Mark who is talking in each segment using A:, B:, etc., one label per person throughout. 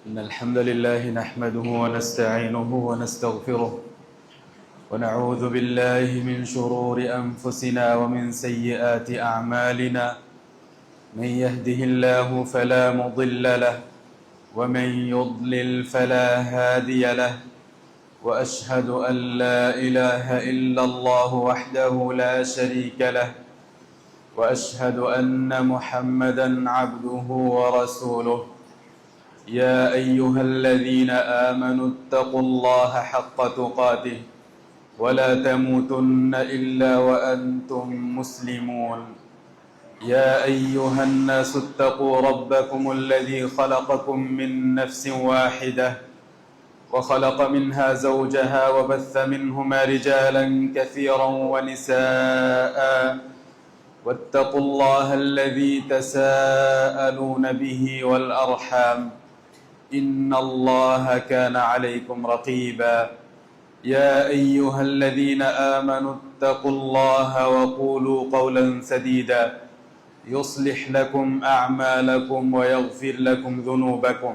A: إن الحمد لله نحمده ونستعينه ونستغفره ونعوذ بالله من شرور أنفسنا ومن سيئات أعمالنا من يهده الله فلا مضل له ومن يضلل فلا هادي له وأشهد أن لا إله إلا الله وحده لا شريك له وأشهد أن محمدًا عبده ورسوله يا أيها الذين آمنوا اتقوا الله حق تقاته ولا تموتن إلا وأنتم مسلمون يا أيها الناس اتقوا ربكم الذي خلقكم من نفس واحدة وخلق منها زوجها وبث منهما رجالا كثيرا ونساء واتقوا الله الذي تساءلون به والأرحام إن الله كان عليكم رقيبا يا أيها الذين آمنوا اتقوا الله وقولوا قولا سديدا يصلح لكم أعمالكم ويغفر لكم ذنوبكم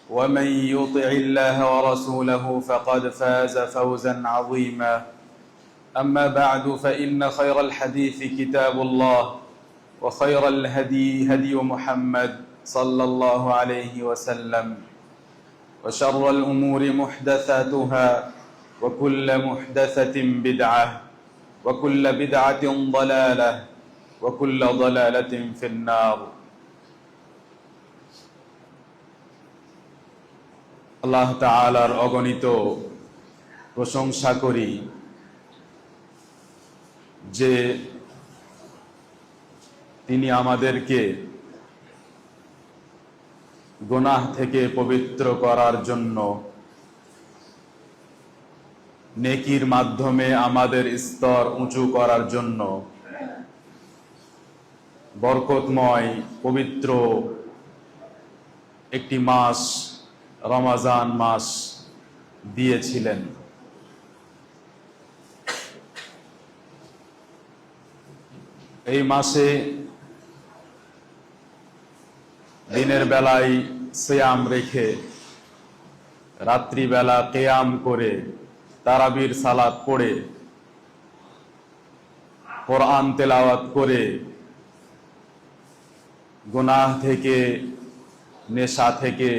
A: ومن يطع الله ورسوله فقد فاز فوزا عظيما أما بعد فإن خير الحديث كتاب الله وخير الهدي هدي محمد صلى الله عليه وسلم وشر الأمور محدثاتها وكل محدثة بدعة وكل بدعة ضلالة وكل ضلالة في النار আল্লাহ তাআলার অগণিত প্রশংসা করি যে তিনি আমাদেরকে গুনাহ থেকে পবিত্র করার জন্য নেকির মাধ্যমে আমাদের স্তর উঁচু করার জন্য বরকতময় পবিত্র একটি মাস রমজান মাস দিয়েছিলেন। এই মাসে দিনের বেলায় সিয়াম রেখে রাত্রিবেলা কিয়াম করে তারাবির সালাত পড়ে কোরআন তেলাওয়াত করে গুনাহ থেকে, নেশা থেকে,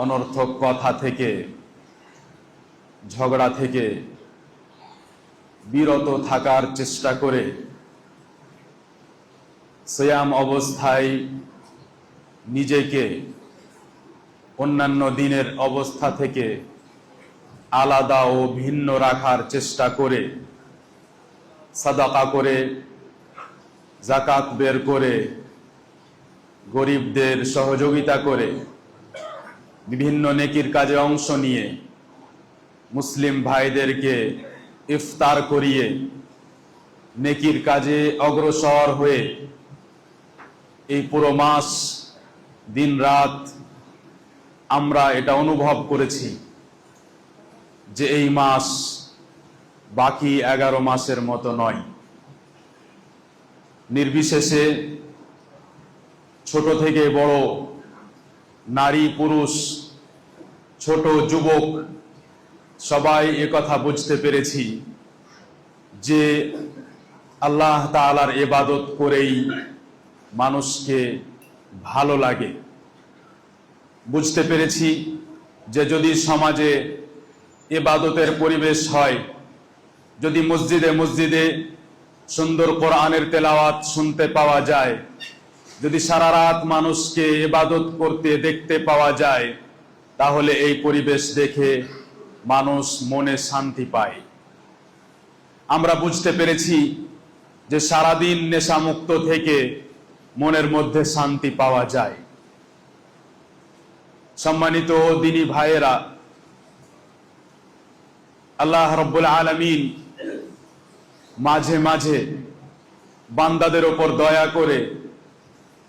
A: অনর্থক কথা থেকে, ঝগড়া থেকে বিরত থাকার চেষ্টা করে সিয়াম অবস্থায় নিজেকে অন্যান্য দিনের অবস্থা থেকে আলাদা ও ভিন্ন রাখার চেষ্টা করে সাদাকা করে, যাকাত বের করে, গরিবদের সহযোগিতা করে, বিভিন্ন নেকির কাজে অংশ নিয়ে মুসলিম ভাইদেরকে ইফতার করিয়ে নেকির কাজে অগ্রসর হয়ে এই পুরো মাস দিন রাত আমরা এটা অনুভব করেছি যে এই মাস বাকি 11 মাসের মতো নয়। নির্বিশেষে ছোট থেকে বড়, নারী পুরুষ, ছোট যুবক সবাই একথা বুঝতে পেরেছি যে আল্লাহ তাআলার ইবাদত করেই মানুষকে ভালো লাগে। বুঝতে পেরেছি যে যদি সমাজে ইবাদতের পরিবেশ হয়, যদি মসজিদে মসজিদে সুন্দর কোরআনের তেলাওয়াত শুনতে পাওয়া যায়, যদি সারা রাত মানুষকে ইবাদত করতে দেখতে পাওয়া যায়, তাহলে এই পরিবেশ দেখে মানুষ মনে শান্তি পায়। আমরা বুঝতে পেরেছি যে সারাদিন নেশামুক্ত থেকে মনের মধ্যে শান্তি পাওয়া যায়। সম্মানিত দ্বীনী ভাইয়েরা, আল্লাহ রাব্বুল আলামিন মাঝে মাঝে বান্দাদের উপর দয়া করে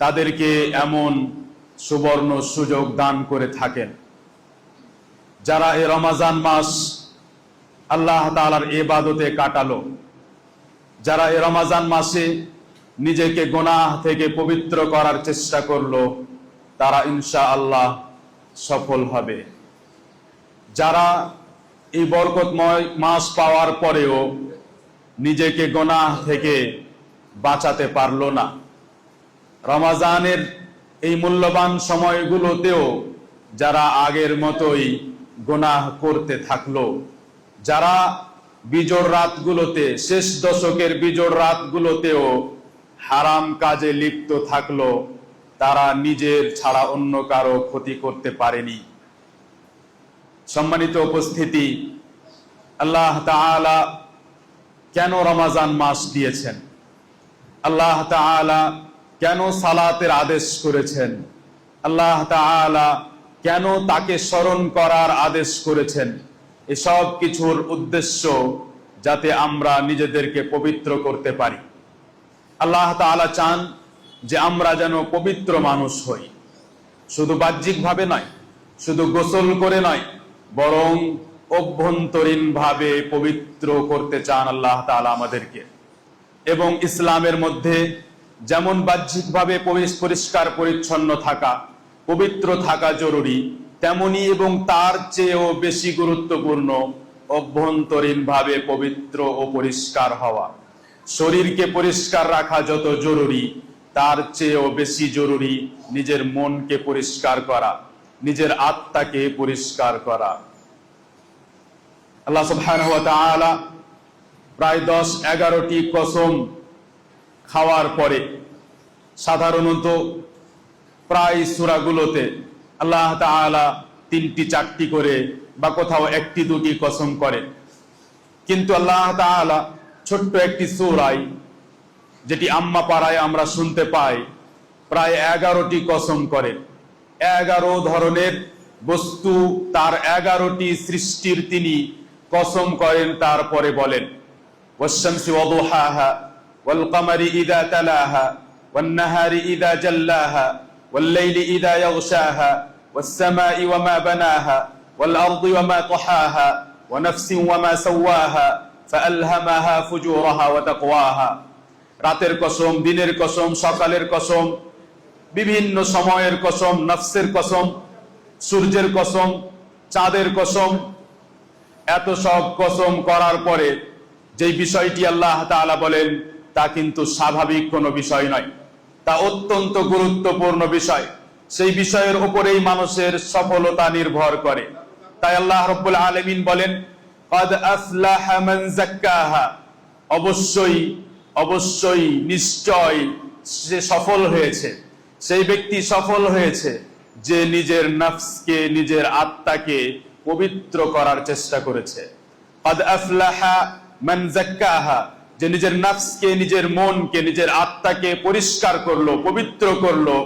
A: তাদেরকে এমন সুবর্ণ সুযোগ দান করে থাকেন যারা এই রমজান মাস আল্লাহ তাআলার ইবাদতে কাটালো, যারা এই রমজান মাসে নিজেকে গুনাহ থেকে পবিত্র করার চেষ্টা করলো, তারা ইনশাআল্লাহ সফল হবে। যারা এই বরকতময় মাস পাওয়ার পরেও নিজেকে গুনাহ থেকে বাঁচাতে পারলো না, রমাজানের এই মূল্যবান সময়গুলোতেও যারা আগের মতোই গুনাহ করতে থাকলো, যারা বিজোড় রাতগুলোতে, শেষ দশকের বিজোড় রাতগুলোতেও হারাম কাজে লিপ্ত থাকলো, তারা নিজের ছাড়া অন্য কারো ক্ষতি করতে পারেনি। সম্মানিত উপস্থিতি, আল্লাহ তাআলা কেন রমাজান মাস দিয়েছেন? আল্লাহ তাআলা কেন সালাতের আদেশ করেছেন? আল্লাহ তাআলা কেন তাকে স্মরণ করার আদেশ করেছেন? এসব কিছুর উদ্দেশ্য যাতে আমরা নিজেদেরকে পবিত্র করতে পারি। আল্লাহ তাআলা চান যে আমরা যেন পবিত্র মানুষ হই, শুধু বাহ্যিকভাবে নয়, শুধু গোসল করে নয়, বরং অভ্যন্তরীণভাবে পবিত্র করতে চান আল্লাহ তাআলা আমাদেরকে। এবং ইসলামের মধ্যে যেমন বাহ্যিকভাবে পরিষ্কার পরিচ্ছন্ন থাকা, পবিত্র থাকা জরুরি, তেমনি এবং তার চেয়েও বেশি গুরুত্বপূর্ণ অভ্যন্তরীণভাবে পবিত্র ও পরিষ্কার হওয়া। শরীরকে পরিষ্কার রাখা যত জরুরি, তার চেয়েও বেশি জরুরি নিজের মনকে পরিষ্কার করা, নিজের আত্মাকে পরিষ্কার করা। আল্লাহ সুবহানাহু ওয়া তাআলা প্রায় 10-11টি কসম খাওয়ার পরে, সাধারণত প্রায় সূরাগুলোতে আল্লাহ তাআলা 3টি-4টি করে বা কোথাও 1টি-2টি কসম করেন, কিন্তু আল্লাহ তাআলা ছোট্ট একটি সূরায়, যেটি আম্মা পাড়ায় আমরা শুনতে পাই, প্রায় 11টি কসম করেন। 11 ধরনের বস্তু, তার 11টি সৃষ্টির তিনি কসম করেন, তারপরে বলেন ওয়াশ-শামসি ওয়া-দুহাহা ওয়াল-কামারি ইযা তালাহা ওয়ান-নাহারি ইযা জাল্লাহা ওয়াল-লাইলি ইযা ইয়াগশাহা ওয়াস-সামাই ওয়া মা বানাহা ওয়াল-আরদি ওয়া মা তাহাহা ওয়া নাফসিন ওয়া মা সাওয়াহা ফাআলহামাহা ফুজুরাহা ওয়া তাকওয়াহা। রাতের কসম, দিনের কসম, সকালের কসম, বিভিন্ন সময়ের কসম, নফসের কসম, সূর্যের কসম, চাঁদের কসম। এত সব কসম করার পরে যেই বিষয়টি আল্লাহ তাআলা বলেন, তা কিন্তু স্বাভাবিক কোনো বিষয় নয়, তা অত্যন্ত গুরুত্বপূর্ণ বিষয়। সেই বিষয়ের উপরেই মানুষের সফলতা নির্ভর করে। তাই আল্লাহ রাব্বুল আলামিন বলেন, ক্বাদ আফলাহা মান যাক্কাহা, অবশ্যই অবশ্যই নিশ্চয় সে সফল হয়েছে, সেই ব্যক্তি সফল হয়েছে যে নিজের নফসকে, নিজের আত্মাকে পবিত্র করার চেষ্টা করেছে। ক্বাদ আফলাহা মান যাক্কাহা, যে নিজের নফসকে, নিজের মনকে, নিজের আত্মাকে পরিষ্কার করলো, পবিত্র করলো,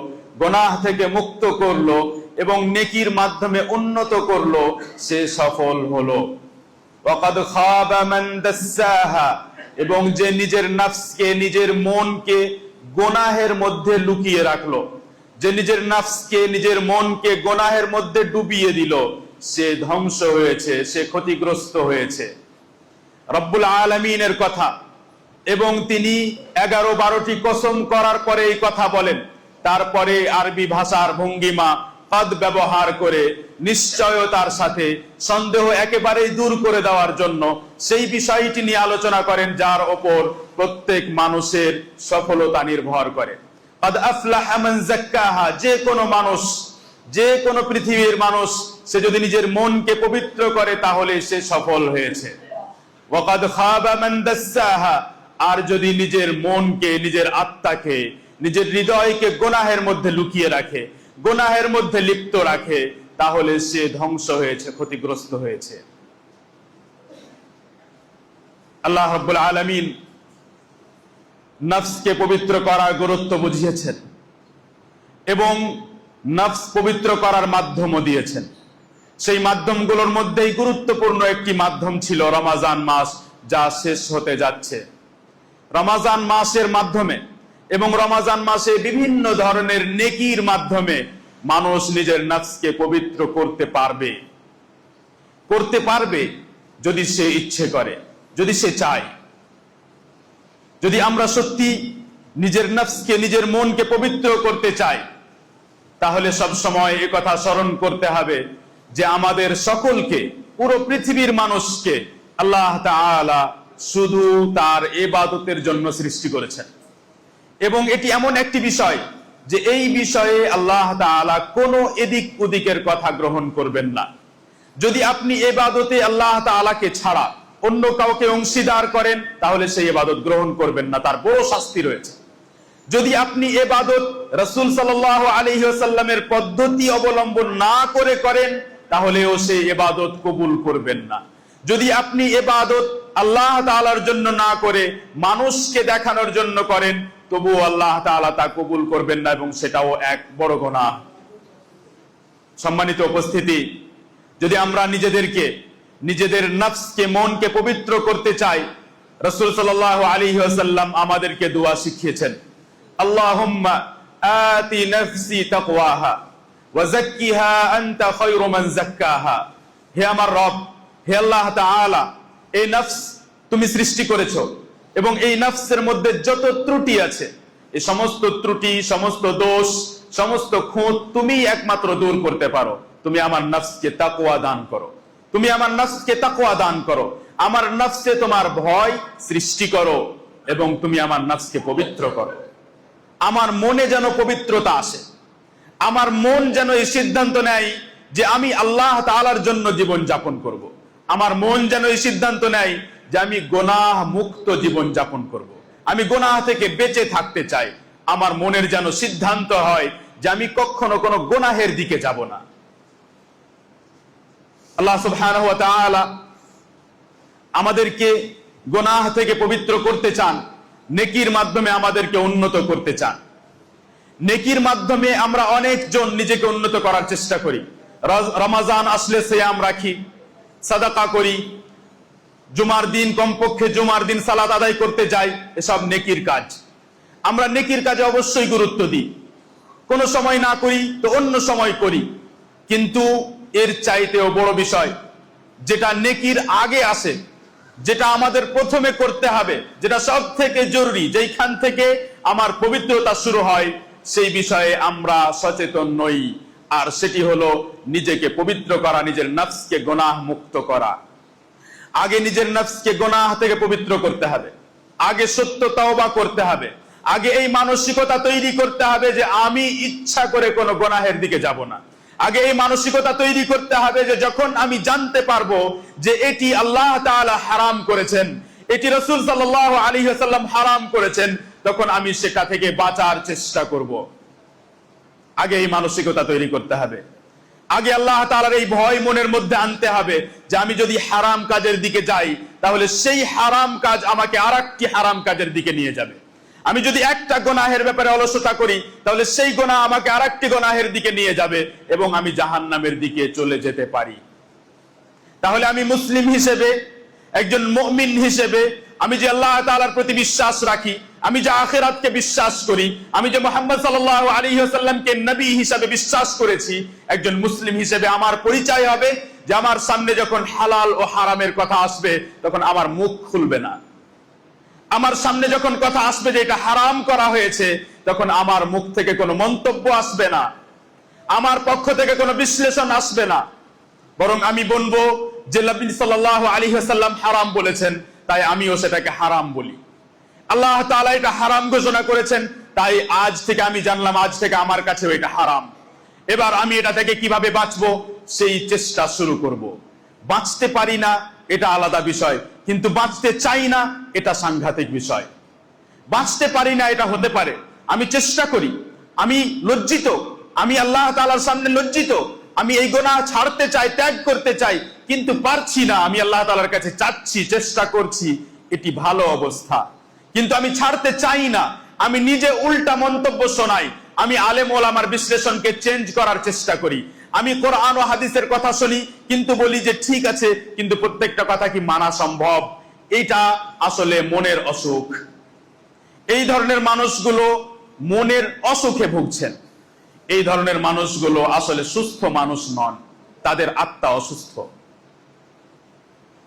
A: গুনাহ থেকে মুক্ত করলো এবং নেকির মাধ্যমে উন্নত করলো, সে সফল হলো। ওয়া ক্বাদ খাবা মান দাসসাহা, এবং যে নিজের নফসকে, নিজের মনকে গুনাহের মধ্যে লুকিয়ে রাখলো, যে নিজের নফসকে, নিজের মনকে গুনাহের মধ্যে ডুবিয়ে দিল, সে ধ্বংস হয়েছে, সে ক্ষতিগ্রস্ত হয়েছে। রব্বুল আলামিনের কথা, এবং তিনি 11-12টি কসম করার পরে এই কথা বলেন। তারপরে আরবি ভাষার ভঙ্গিমা কদ ব্যবহার করে নিশ্চয়তার সাথে সন্দেহ একেবারেই দূর করে দেওয়ার জন্য সেই বিষয়টি নিয়ে আলোচনা করেন, যার ওপর প্রত্যেক মানুষের সফলতা নির্ভর করে। কদ আফলাহা মান যাক্কাহা, যে কোনো মানুষ, যে কোনো পৃথিবীর মানুষ, সে যদি নিজের মনকে পবিত্র করে তাহলে সে সফল হয়েছে। ওয়া কদ খাবা মান দাসসাহা, আর যদি নিজের মনকে, নিজের আত্মাকে, নিজের হৃদয়কে গুনাহের মধ্যে লুকিয়ে রাখে, গুনাহের মধ্যে লিপ্ত রাখে, তাহলে সে ধ্বংস হয়েছে, ক্ষতিগ্রস্ত হয়েছে। আল্লাহ রাব্বুল আলামিন নফসকে পবিত্র করার গুরুত্ব বুঝিয়েছেন এবং নফস পবিত্র করার মাধ্যমও দিয়েছেন। সেই মাধ্যমগুলোর মধ্যেই গুরুত্বপূর্ণ একটি মাধ্যম ছিল রমাজান মাস, যা শেষ হতে যাচ্ছে। রমাজান মাসের মাধ্যমে এবং রমাজান মাসে বিভিন্ন ধরনের নেকির মাধ্যমে মানুষ নিজের নফসকে পবিত্র করতে পারবে যদি সে ইচ্ছে করে, যদি সে চায়। যদি আমরা সত্যি নিজের নফসকে, নিজের মনকে পবিত্র করতে চাই, তাহলে সব সময় এই কথা স্মরণ করতে হবে যে আমাদের সকলকে, পুরো পৃথিবীর মানুষকে আল্লাহ তাআলা শুধু তার ইবাদতের জন্য সৃষ্টি করেছেন। এবং এটি এমন একটি বিষয় যে এই বিষয়ে আল্লাহ তাআলা কোনো এদিক ওদিকের কথা গ্রহণ করবেন না। যদি আপনি ইবাদতে আল্লাহ তাআলাকে ছাড়া অন্য কাউকে অংশীদার করেন, তাহলে সেই ইবাদত গ্রহণ করবেন না, তার বড় শাস্তি রয়েছে। যদি আপনি ইবাদত রাসূল সাল্লাল্লাহু আলাইহি ওয়াসাল্লামের পদ্ধতি অবলম্বন না করে করেন, তাহলেও সেই ইবাদত কবুল করবেন না। যদি আপনি ইবাদত আল্লাহ তাআলার জন্য না করে মানুষকে দেখানোর জন্য করেন, তবুও আল্লাহ তাআলা তা কবুল করবেন না, এবং সেটাও এক বড় গুনাহ। সম্মানিত উপস্থিতি, যদি আমরা নিজেদের নফসকে, মনকে পবিত্র করতে চাই, রাসূল সাল্লাল্লাহু আলাইহি ওয়াসাল্লাম আমাদেরকে দোয়া শিখিয়েছেন, আল্লাহুম্মা আতি নফসি তাকওয়াহা ওয়া যাক্কিহা আনতা খায়রু মান যাক্কাহা। হে আমার রব, হে আল্লাহ তাআলা, এই নফস তুমি সৃষ্টি করেছো, এবং এই নফসের মধ্যে যত ত্রুটি আছে, এই সমস্ত ত্রুটি, সমস্ত দোষ, সমস্ত খুঁত তুমি একমাত্র দূর করতে পারো। তুমি আমার নফসকে তাকওয়া দান করো, তুমি আমার নফসকে তাকওয়া দান করো, আমার নফসে তোমার ভয় সৃষ্টি করো, এবং তুমি আমার নফসকে পবিত্র করো। আমার মনে যেন পবিত্রতা আসে, আমার মন যেন এই সিদ্ধান্ত নেয় যে আমি আল্লাহ তাআলার জন্য জীবন যাপন করব। আমার মন যেন এই সিদ্ধান্ত নেয় যে আমি গুনাহ মুক্ত জীবন যাপন করব, আমি গুনাহ থেকে বেঁচে থাকতে চাই। আমার মনের যেন সিদ্ধান্ত হয় যে আমি কখনো কোনো গুনাহের দিকে যাব না। আল্লাহ সুবহানাহু ওয়া তাআলা আমাদেরকে গুনাহ থেকে পবিত্র করতে চান, নেকির মাধ্যমে আমাদেরকে উন্নত করতে চান। নেকির মাধ্যমে আমরা অনেকজন নিজেকে উন্নত করার চেষ্টা করি। রমজান আসলে সিয়াম রাখি, সাদাকা করি, জুমার দিন কমপক্ষে জুমার দিন সালাত আদায় করতে যাই, এসব নেকির কাজ। আমরা নেকির কাজে অবশ্যই গুরুত্ব দিই, কোন সময় না করি তো অন্য সময় করি। কিন্তু এর চাইতেও বড় বিষয় যেটা নেকির আগে আসে, যেটা আমাদের প্রথমে করতে হবে, যেটা সব থেকে জরুরি, যেখান থেকে আমার পবিত্রতা শুরু হয়, সেই বিষয়ে আমরা সচেতন নই। আর সেটি হলো নিজেকে পবিত্র করা, নিজের নফসকে গুনাহ মুক্ত করা। আগে নিজের নফসকে গুনাহ থেকে পবিত্র করতে হবে, আগে সত্য তওবা করতে হবে, আগে এই মানসিকতা তৈরি করতে হবে যে আমি ইচ্ছা করে কোনো গুনাহের দিকে যাব না। আগে এই মানসিকতা তৈরি করতে হবে যে যখন আমি জানতে পারবো যে এটি আল্লাহ তাআলা হারাম করেছেন, এটি রাসূল সাল্লাল্লাহু আলাইহি ওয়াসাল্লাম হারাম করেছেন, তখন আমি সেটা থেকে বাঁচার চেষ্টা করব। আগে এই মানসিকতা তৈরি করতে হবে, আগে আল্লাহ তাআলার এই ভয় মনের মধ্যে আনতে হবে যে আমি যদি হারাম কাজের দিকে যাই, তাহলে সেই হারাম কাজ আমাকে আরেকটি হারাম কাজের দিকে নিয়ে যাবে। আমি যদি একটা গুনাহের ব্যাপারে অলসতা করি, তাহলে সেই গুনাহ আমাকে আরেকটি গুনাহের দিকে নিয়ে যাবে, এবং আমি জাহান্নামের দিকে চলে যেতে পারি। তাহলে আমি মুসলিম হিসেবে, একজন মুমিন হিসেবে, আমি যে আল্লাহ তাআলার প্রতি বিশ্বাস রাখি, আমি যে আখিরাতকে বিশ্বাস করি, আমি যে মুহাম্মদ সাল্লাল্লাহু আলাইহি ওয়াসাল্লামকে নবী হিসেবে বিশ্বাস করেছি, একজন মুসলিম হিসেবে আমার পরিচয় হবে যে আমার সামনে যখন হালাল ও হারামের কথা আসবে, তখন আমার মুখ খুলবে না। আমার সামনে যখন কথা আসবে যে এটা হারাম করা হয়েছে, তখন আমার মুখ থেকে কোনো মন্তব্য আসবে না, আমার পক্ষ থেকে কোনো বিশ্লেষণ আসবে না, বরং আমি বলবো যে নবী সাল্লাল্লাহু আলাইহি ওয়াসাল্লাম হারাম বলেছেন, তাই আমিও সেটাকে হারাম বলি। আল্লাহ তাআলা এটা হারাম ঘোষণা করেছেন, তাই আজ থেকে আমি জানলাম, আজ থেকে আমার কাছেও এটা হারাম। এবার আমি এটা থেকে কিভাবে বাঁচবো সেই চেষ্টা শুরু করব। বাঁচতে পারি না এটা আলাদা বিষয়, কিন্তু বাঁচতে চাই না এটা সাংঘাতিক বিষয়। বাঁচতে পারি না এটা হতে পারে, আমি চেষ্টা করি, আমি লজ্জিত, আমি আল্লাহ তাআলার সামনে লজ্জিত, আমি এই গুনাহ ছাড়তে চাই, ত্যাগ করতে চাই, কিন্তু পারছি না। আমি আল্লাহ তাআলার কাছে চাচ্ছি, চেষ্টা করছি, এটি ভালো অবস্থা, কিন্তু আমি ছাড়তে চাই না। আমি নিজে উল্টা মন্তব্য শোনাই, আমি আলেম ওলামার বিশ্লেষণকে চেঞ্জ করার চেষ্টা করি, আমি কোরআন ও হাদিসের কথা শুনি, কিন্তু বলি যে ঠিক আছে, কিন্তু প্রত্যেকটা কথা কি মানা সম্ভব? এটা আসলে মনের অসুখ। এই ধরনের মানুষগুলো মনের অসুখে ভুগছেন। এই ধরনের মানুষগুলো আসলে সুস্থ মানুষ নন, তাদের আত্মা অসুস্থ।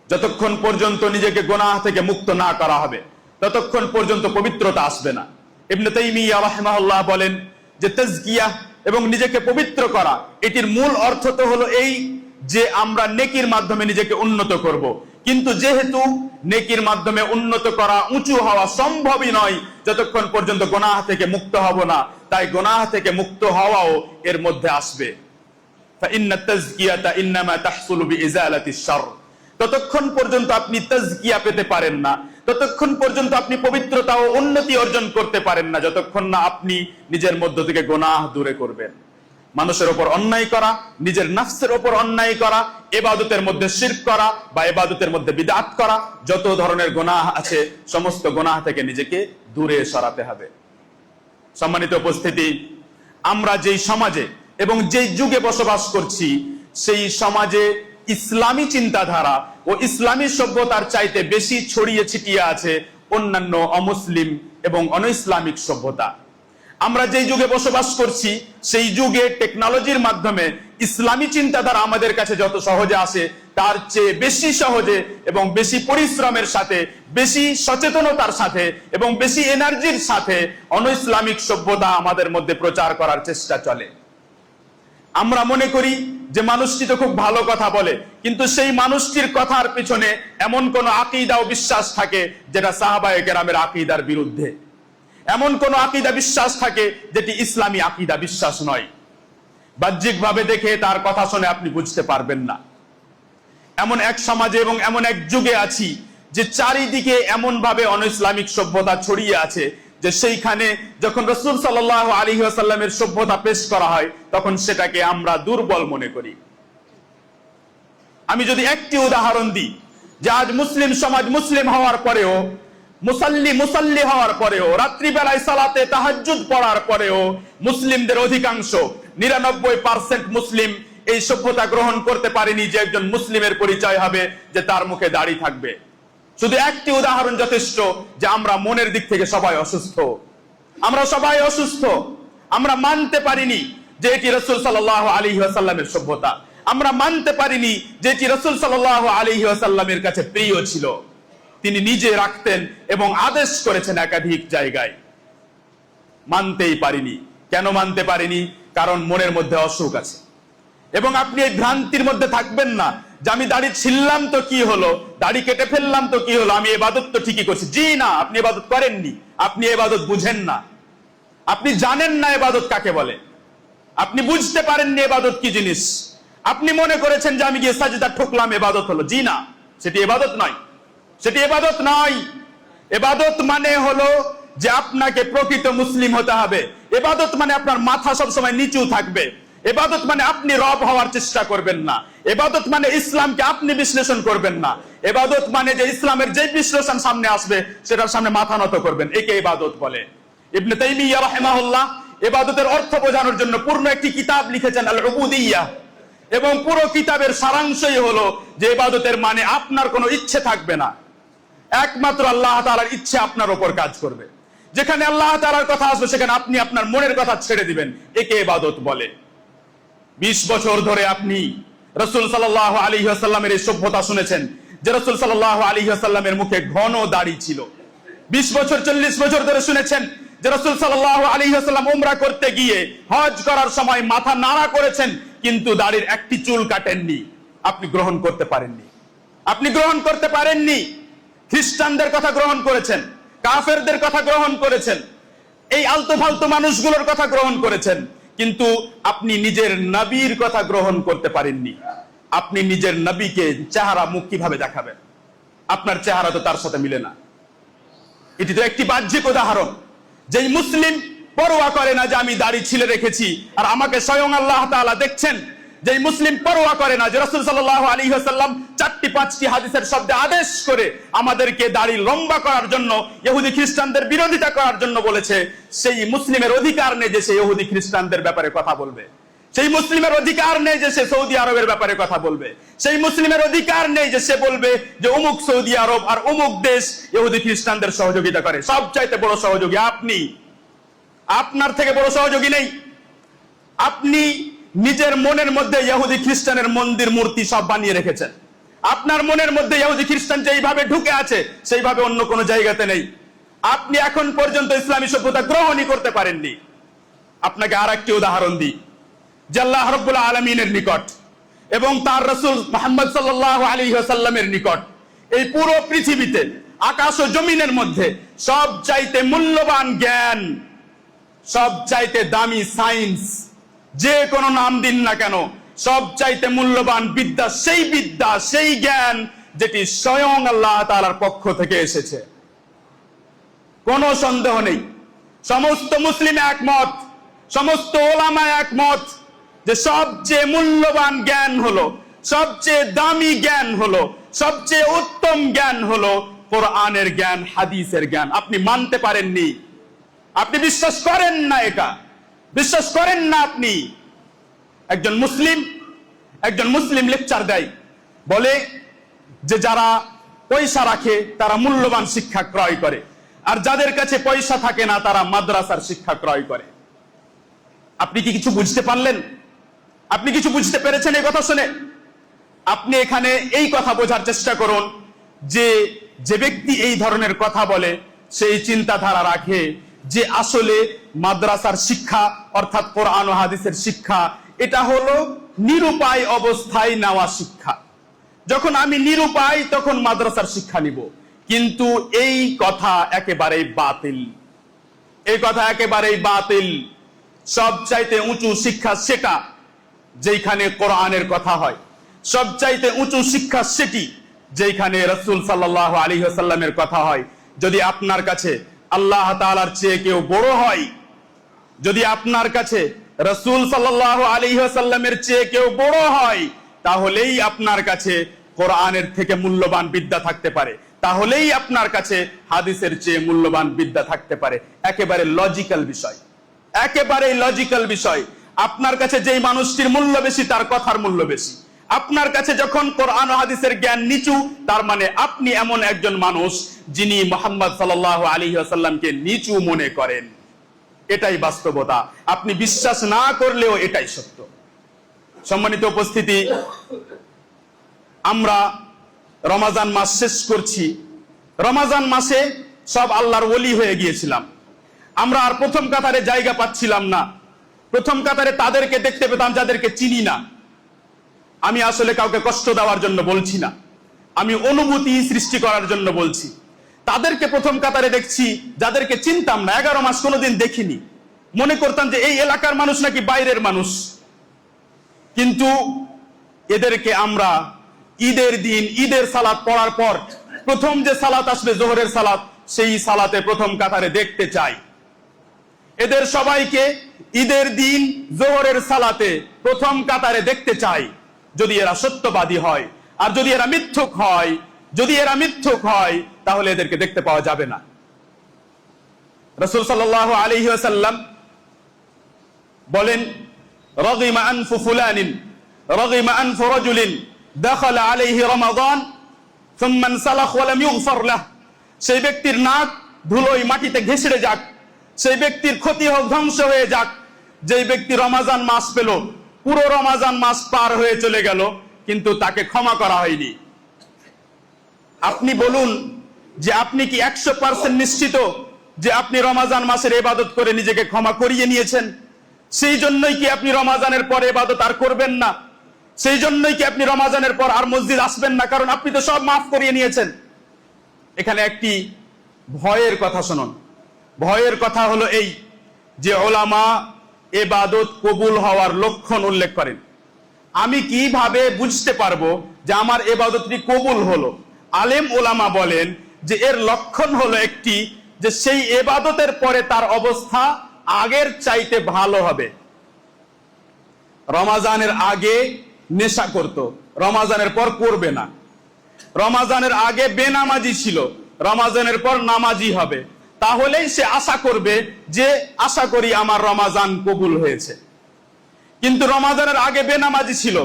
A: যতক্ষণ পর্যন্ত নিজেকে গুনাহ থেকে মুক্ত না করা হবে, ততক্ষণ পর্যন্ত পবিত্রতা আসবে না। ইবনে তাইমিয়া রাহিমাহুল্লাহ বলেন যে তাজকিয়া এবং নিজেকে পবিত্র করা, এটির মূল অর্থ তো হলো এই যে আমরা নেকির মাধ্যমে নিজেকে উন্নত করব। কিন্তু যেহেতু নেকির মাধ্যমে উন্নত করা, উঁচু হওয়া সম্ভবই নয় যতক্ষণ পর্যন্ত গুনাহ থেকে মুক্ত হব না, তাই গুনাহ থেকে মুক্ত হওয়াও এর মধ্যে আসবে। ফাইন্না তাজকিয়াতা ইন্নামা তাহসুলু বিইজালাতিশ শারর। ততক্ষণ পর্যন্ত আপনি তাজকিয়া পেতে পারেন না, ততক্ষণ পর্যন্ত আপনি পবিত্রতা ও উন্নতি অর্জন করতে পারেন না, যতক্ষণ না আপনি নিজের মধ্য থেকে গুনাহ দূরে করবেন। মানুষের উপর অন্যায় করা, নিজের নফসের উপর অন্যায় করা, ইবাদতের মধ্যে শিরক করা বা ইবাদতের মধ্যে বিদআত করা, যত ধরনের গুনাহ আছে সমস্ত গুনাহ থেকে নিজেকে দূরে সরাতে হবে। সম্মানিত উপস্থিতি, আমরা যেই সমাজে এবং যেই যুগে বসবাস করছি, সেই সমাজে ইসলামী চিন্তাধারা ও ইসলামী সভ্যতার চাইতে বেশি ছড়িয়ে ছিটিয়ে আছে অন্যান্য অমুসলিম এবং অনইসলামিক সভ্যতা। আমরা যেই যুগে বসবাস করছি, সেই যুগে টেকনোলজির মাধ্যমে ইসলামী চিন্তাধারা আমাদের কাছে যত সহজে আসে, তার চেয়ে বেশি সহজে এবং বেশি পরিশ্রমের সাথে, বেশি সচেতনতার সাথে এবং বেশি এনার্জির সাথে অনইসলামিক সভ্যতা আমাদের মধ্যে প্রচার করার চেষ্টা চলে। আমরা মনে করি যে মানুষটি তো খুব ভালো কথা বলে, কিন্তু সেই মানুষটির কথার পিছনে এমন কোন আকীদা ও বিশ্বাস থাকে যেটা সাহাবায়ে কেরামের আকীদার বিরুদ্ধে, এমন কোন আকীদা বিশ্বাস থাকে যেটি ইসলামী আকীদা বিশ্বাস নয়। বাহ্যিকভাবে দেখে তার কথা শুনে আপনি বুঝতে পারবেন না। এমন এক সমাজে এবং এমন এক যুগে আছি যে চারিদিকে এমন ভাবে অনইসলামিক সভ্যতা ছড়িয়ে আছে যে সেইখানে যখন রাসূল সাল্লাল্লাহু আলাইহি ওয়াসাল্লামের সভ্যতা পেশ করা হয়, তখন সেটাকে আমরা দুর্বল মনে করি। আমি যদি একটি উদাহরণ দিই, যে আজ মুসলিম সমাজ মুসলিম হওয়ার পরেও, মুসাল্লি হওয়ার পরেও, রাত্রিবেলায় সালাতে তাহাজ্জুদ পড়ার পরেও মুসলিমদের অধিকাংশ 99% মুসলিম এই সভ্যতা গ্রহণ করতে পারেনি যে একজন মুসলিমের পরিচয় হবে যে তার মুখে দাড়ি থাকবে। শুধু একটি উদাহরণ যথেষ্ট যে আমরা মনের দিক থেকে সবাই অসুস্থ, আমরা সবাই অসুস্থ। আমরা মানতে পারিনি যে এটি রাসূল সাল্লাল্লাহু আলাইহি ওয়াসাল্লামের সভ্যতা, আমরা মানতে পারিনি যে এটি রাসূল সাল্লাল্লাহু আলাইহি ওয়াসাল্লামের কাছে প্রিয় ছিল। তিনি নিজে রাখতেন এবং আদেশ করেছেন একাধিক জায়গায়। মানতেই পারিনি। কেন মানতে পারিনি? কারণ মনের মধ্যে অসুখ আছে। এবং আপনি এই ভ্রান্তির মধ্যে থাকবেন না যে আমি দাড়ি ছিললাম তো কি হলো, দাড়ি কেটে ফেললাম তো কি হলো, আমি ইবাদত তো ঠিকই করছি। জি না, আপনি ইবাদত করেননি, আপনি ইবাদত বুঝেন না, আপনি জানেন না ইবাদত কাকে বলে, আপনি বুঝতে পারেননি ইবাদত কি জিনিস। আপনি মনে করেছেন যে আমি গিয়ে সাজদা ঠুকলাম ইবাদত হলো। জি না, সেটি ইবাদত নয়, সেটি ইবাদত নয়। ইবাদত মানে হলো যে আপনাকে প্রকৃত মুসলিম হতে হবে। ইবাদত মানে আপনার মাথা সবসময় নিচু থাকবে। ইবাদত মানে আপনি রব হওয়ার চেষ্টা করবেন না। ইবাদত মানে ইসলামকে আপনি বিশ্লেষণ করবেন না। ইবাদত মানে যে ইসলামের যে বিশ্লেষণ সামনে আসবে সেটার সামনে মাথা নত করবেন, একে ইবাদত বলে। ইবনে তাইমিয়া রাহিমাহুল্লাহ ইবাদতের অর্থ বোঝানোর জন্য পূর্ণ একটি কিতাব লিখেছেন, আল উবুদিয়্যাহ, এবং পুরো কিতাবের সারাংশই হলো যে ইবাদতের মানে আপনার কোনো ইচ্ছে থাকবে না, একমাত্র আল্লাহ তাআলার ইচ্ছে আপনার উপর কাজ করবে। যেখানে আল্লাহ তাআলার কথা আসবে সেখানে আপনি আপনার মনের কথা ছেড়ে দিবেন, একে ইবাদত বলে। 20 বছর ধরে আপনি রাসূল সাল্লাল্লাহু আলাইহি ওয়াসাল্লামের এই সভ্যতা শুনেছেন যে রাসূল সাল্লাল্লাহু আলাইহি ওয়াসাল্লামের মুখে ঘন দাড়ি ছিল। 20 বছর 40 বছর ধরে শুনেছেন যে রাসূল সাল্লাল্লাহু আলাইহি ওয়াসাল্লাম উমরা করতে গিয়ে হজ করার সময় মাথা নাড়া করেছেন, কিন্তু দাড়ির একটি চুল কাটেননি। আপনি গ্রহণ করতে পারেননি, আপনি গ্রহণ করতে পারেননি। খ্রিস্টানদের কথা গ্রহণ করেছেন, কাফেরদের কথা গ্রহণ করেছেন, এই আলতু ফালতু মানুষগুলোর কথা গ্রহণ করেছেন, কিন্তু আপনি নিজের নবীর কথা গ্রহণ করতে পারেননি। আপনি নিজের নবীকে চেহারা মুখ কিভাবে দেখাবেন? আপনার চেহারা তো তার সাথে মিলে না। এটি তো একটি বাহ্যিক উদাহরণ। যেই মুসলিম পরোয়া করে না যে আমি দাড়ি ছিলে রেখেছি আর আমাকে স্বয়ং আল্লাহ তাআলা দেখছেন, যেই মুসলিম পরোয়া করে না যে রাসূল সাল্লাল্লাহু আলাইহি ওয়াসাল্লাম 4টি-5টি হাদিসের শব্দে আদেশ করে আমাদেরকে দাড়ি লম্বা করার জন্য, ইহুদি খ্রিস্টানদের বিরোধিতা করার জন্য বলেছে, সেই মুসলিমের অধিকার নেই যে সে ইহুদি খ্রিস্টানদের ব্যাপারে কথা বলবে। সেই মুসলিমের অধিকার নেই যে সে সৌদি আরবের ব্যাপারে কথা বলবে। সেই মুসলিমের অধিকার নেই যে সে বলবে যে অমুক সৌদি আরব আর অমুক দেশ ইহুদি খ্রিস্টানদের সহযোগিতা করে। সবচাইতে বড় সহযোগী আপনি, আপনার থেকে বড় সহযোগী নেই। আপনি নিজের মনের মধ্যে ইহুদি খ্রিস্টানের মন্দির মূর্তি সব বানিয়ে রেখেছেন। আপনার মনের মধ্যে ইহুদি খ্রিস্টান যেইভাবে ঢুকে আছে সেইভাবে অন্য কোনো জায়গাতে নেই। আপনি এখন পর্যন্ত ইসলামী সভ্যতা গ্রহণই করতে পারেননি। আপনাকে আরেকটি উদাহরণ দিই যে আল্লাহ রাব্বুল আলামিনের নিকট এবং তার রাসূল মুহাম্মদ সাল্লাল্লাহু আলাইহি ওয়াসাল্লামের নিকট এই পুরো পৃথিবীতে আকাশ ও জমিনের মধ্যে সবচাইতে মূল্যবান জ্ঞান, সবচাইতে দামি সায়েন্স, যে কোনো নাম দিন না কেন, সবচাইতে মূল্যবান বিদ্যা সেই জ্ঞান যেটি স্বয়ং আল্লাহ তাআলার পক্ষ থেকে এসেছে। কোনো সন্দেহ নেই, সমস্ত মুসলিম একমত, সমস্ত ওলামা একমত যে সবচেয়ে মূল্যবান জ্ঞান হলো, সবচেয়ে দামি জ্ঞান হলো, সবচেয়ে উত্তম জ্ঞান হলো কোরআনের জ্ঞান, হাদিসের জ্ঞান। আপনি মানতে পারেননি, আপনি বিশ্বাস করেন না, এটা বিশ্বাস করেন না আপনি। একজন মুসলিম লেকচার দেয়, বলে যে যারা পয়সা রাখে তারা মূল্যবান শিক্ষা ক্রয় করে, আর যাদের কাছে পয়সা থাকে না তারা মাদ্রাসার শিক্ষা ক্রয় করে। আপনি কি কিছু বুঝতে পারলেন? আপনি কিছু বুঝতে পেরেছেন এই কথা শুনে? আপনি এখানে এই কথা বোঝার চেষ্টা করুন যে যে ব্যক্তি এই ধরনের কথা বলে সেই চিন্তাধারা রাখে যে আসলে মাদ্রাসার শিক্ষা অর্থাৎ কোরআন ও হাদিসের শিক্ষা এটা হলো নিরুপায় অবস্থায় নেওয়া শিক্ষা। যখন আমি নিরুপায় তখন মাদ্রাসার শিক্ষা নিব। কিন্তু এই কথা একেবারেই বাতিল, এই কথা একেবারেই বাতিল। সবচাইতে উঁচু শিক্ষা সেটা যেখানে কোরআনের কথা হয়, সবচাইতে উঁচু শিক্ষা সেটি যেখানে রাসূল সাল্লাল্লাহু আলাইহি ওয়াসাল্লামের কথা হয়। যদি আপনার কাছে আল্লাহ তাআলার চেয়ে কেউ বড় হয়, যদি আপনার কাছে রাসূল সাল্লাল্লাহু আলাইহি ওয়াসাল্লামের চেয়ে কেউ বড় হয়, তাহলেই আপনার কাছে কোরআনের থেকে মূল্যবান বিদ্যা থাকতে পারে, তাহলেই আপনার কাছে হাদিসের চেয়ে মূল্যবান বিদ্যা থাকতে পারে। একেবারে লজিক্যাল বিষয়, একেবারে লজিক্যাল বিষয়। আপনার কাছে যেই মানুষটির মূল্য বেশি তার কথার মূল্য বেশি। আপনার কাছে যখন কোরআন ও হাদিসের জ্ঞান নিচু, তার মানে আপনি এমন একজন মানুষ যিনি মুহাম্মদ সাল্লাল্লাহু আলাইহি ওয়াসাল্লামকে নিচু মনে করেন। এটাই বাস্তবতা, আপনি বিশ্বাস না করলেও এটাই সত্য। সম্মানিত উপস্থিতি, আমরা রমাজান মাস শেষ করছি। রমাজান মাসে সব আল্লাহর ওলি হয়ে গিয়েছিলাম। আমরা আর প্রথম কাতারে জায়গা পাচ্ছিলাম না। প্রথম কাতারে তাদেরকে দেখতে পেতাম যাদেরকে চিনি না। আমি আসলে কাউকে কষ্ট দেওয়ার জন্য বলছি না, আমি অনুভূতি সৃষ্টি করার জন্য বলছি। তাদেরকে প্রথম কাতারে দেখছি যাদেরকে চিনতাম না, 11 মাস কোনোদিন দেখিনি। মনে করতাম যে এই এলাকার মানুষ নাকি বাইরের মানুষ। কিন্তু এদেরকে আমরা ঈদের দিন ঈদের সালাত পড়ার পর প্রথম যে সালাত আসবে জোহরের সালাত, সেই সালাতে প্রথম কাতারে দেখতে চাই। এদের সবাইকে ঈদের দিন জোহরের সালাতে প্রথম কাতারে দেখতে চাই, যদি এরা সত্যবাদী হয়। আর যদি এরা মিথ্যুক হয় তাহলে এদেরকে দেখতে পাওয়া যাবে না। রাসূল সাল্লাল্লাহু আলাইহি ওয়াসাল্লাম বলেন, রাগিমা আনফু ফুলানিন রাগিমা আনফু রাজুলিন দাখালা আলাইহি রমাদান সুম্মা ইনসালাখ ওয়া লাম ইগফার লাহ। সেই ব্যক্তির নাক ধুলোয় মাটিতে ঘেঁষড়ে যাক, সেই ব্যক্তির ক্ষতি হোক, ধ্বংস হয়ে যাক, যেই ব্যক্তি রমাজান মাস পেল, পুরো রমাজান মাস পার হয়ে চলে গেল, কিন্তু তাকে ক্ষমা করা হয়নি। আপনি বলুন যে আপনি কি 100% নিশ্চিত যে আপনি রমাজান মাসের ইবাদত করে নিজেকে ক্ষমা করিয়ে নিয়েছেন? সেই জন্যই কি আপনি রমাজানের পর ইবাদত আর করবেন না? সেই জন্যই কি আপনি রমাজানের পর আর মসজিদ আসবেন না? কারণ আপনি তো সব মাফ করিয়ে নিয়েছেন। এখানে একটি ভয়ের কথা শুনুন। ভয়ের কথা হলো এই যে ওলামা ইবাদত কবুল হওয়ার লক্ষণ উল্লেখ করেন। আমি কিভাবে বুঝতে পারবো যে আমার ইবাদতটি কবুল হলো? আলেম ওলামা বলেন যে এর লক্ষণ হলো একটি, যে সেই ইবাদতের পরে তার অবস্থা আগের চাইতে ভালো হবে। রমাজানের আগে নেশা করত, রমাজানের পর করবে না। রমাজানের আগে বেনামাজি ছিল, রমাজানের পর নামাজি হবে। তাহলেই সে আশা করবে যে আশা করি আমার রমাজান কবুল হয়েছে। কিন্তু রমাজানের আগে বেনামাজি ছিল,